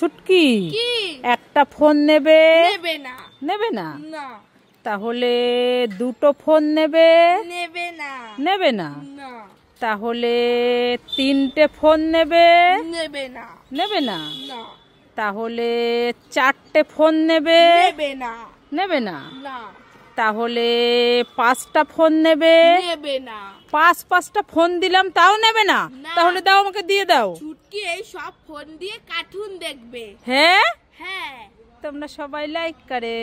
ছুটকি একটা ফোন নেবে? নেবে না। নেবে না? না। তাহলে দুটো ফোন নেবে? নেবে না। নেবে না? না। তাহলে তিনটে ফোন নেবে? নেবে না। নেবে না? না। তাহলে চারটে ফোন নেবে? নেবে না। নেবে না? না। তাহলে পাঁচটা ফোন নেবে? নেবে না। পাঁচটা ফোন দিলাম তাও নেবে না? তাহলে দাও, আমাকে দিয়ে দাও। ছুটকি এই সব ফোন দিয়ে কার্টুন দেখবে। হ্যাঁ হ্যাঁ, তোমরা সবাই লাইক করে।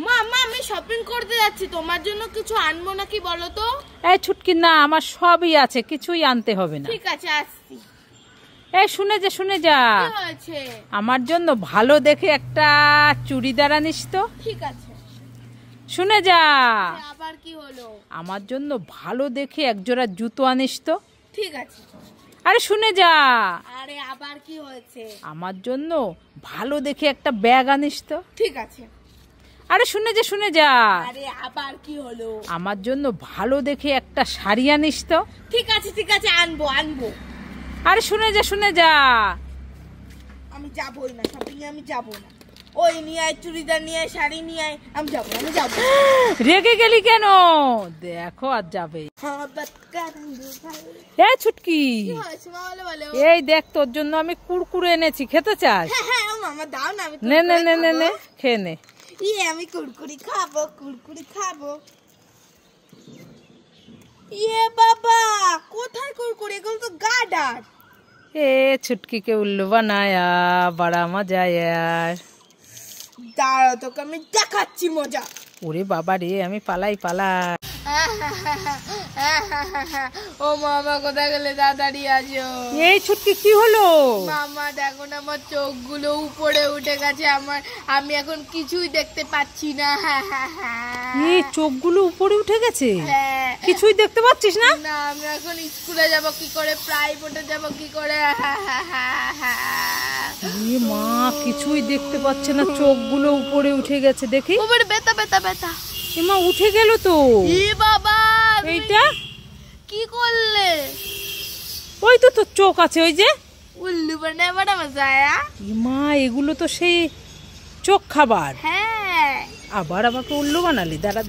মা আমি শপিং করতে যাচ্ছি, তোমার জন্য কিছু আনবো নাকি বলো তো? এই ছুটকি, না, আমার সবই আছে, কিছুই আনতে হবে না। ঠিক আছে, আসছি। এই শুনে যা, আমার জন্য ভালো দেখে একটা চুড়িদার আনিস তো। ঠিক আছে। শুনে যা। আবার কি হলো? আমার জন্য ভালো দেখে একজোড়া জুতো আনিস তো। ঠিক আছে। আরে শুনে যা। আরে আবার কি হয়েছে? আমার জন্য ভালো দেখে একটা ব্যাগ আনিস তো। ঠিক আছে। আরে শুনে যা। আরে আবার কি হলো? আমার জন্য ভালো দেখে একটা শাড়ি আনিস তো। ঠিক আছে, আনবো। আরে শুনে যা। আমি যাবই না শপিং এ, আমি যাব না। ওই নিয়ে আয়, চুড়িদার নিয়ে আয়, শাড়ি নিয়ে আয়, আমি যাব। রেগে গেলি কেন? দেখো আর যাবে। এই ছুটকি, এই দেখ, তোর জন্য আমি কুরকুরে এনেছি, খেতে চাস? হ্যাঁ মামা, দাও না। নে খেয়ে নে। আমি কুরকুরি খাবো। ইয়ে বাবা, কোথায় কুরকুরে? এগুলো তো গার্ডার। এ ছুটকি কে উল্লু বানায়া, বড়া মজা यार। দাঁড়াও, তোকে আমি দেখাচ্ছি মজা। ওরে বাবা রে, আমি পালাই। ও মামা, কোথায় গেলে? তাড়াতাড়ি আসো। এই ছুটকি, কি হলো? মামা দেখো না, আমার চোখগুলো উপরে উঠে গেছে, আমি এখন কিছুই দেখতে পাচ্ছি না। এই চোখগুলো উপরে উঠে গেছে? কিছুই দেখতে পাচ্ছিস না? না, আমি এখন স্কুলে যাব কি করে, প্রাইভেটে যাব কি করে? মা, কিছুই দেখতে পাচ্ছে না, চোখগুলো উপরে উঠে গেছে। দেখি, উপরে বেতা। মা, উঠে গেল তো। বাবা, এইটা কি করলে? ওই তো তোর চোখ আছে, ওই যে উল্লু বানায় বড় মজা আয়া। মা, এগুলো তো সেই চোখ খাবার। হ্যাঁ, আবার আমাকে উল্লু বানালি। দাঁড়া।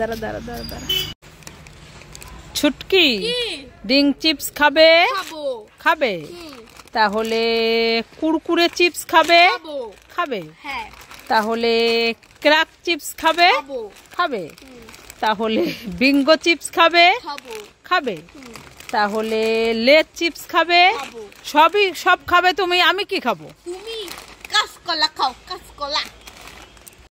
ছুটকি, ডিং চিপস খাবে? খাবে। তাহলে কুরকুরে চিপস খাবে? খাবে। হ্যাঁ। তাহলে ক্র্যাক চিপস খাবে? খাবে। তাহলে বিঙ্গো চিপস খাবে? খাবে। তাহলে লেজ চিপস খাবে? সব খাবে তুমি। আমি কি খাবো? তুমি কাঁচকলা খাও।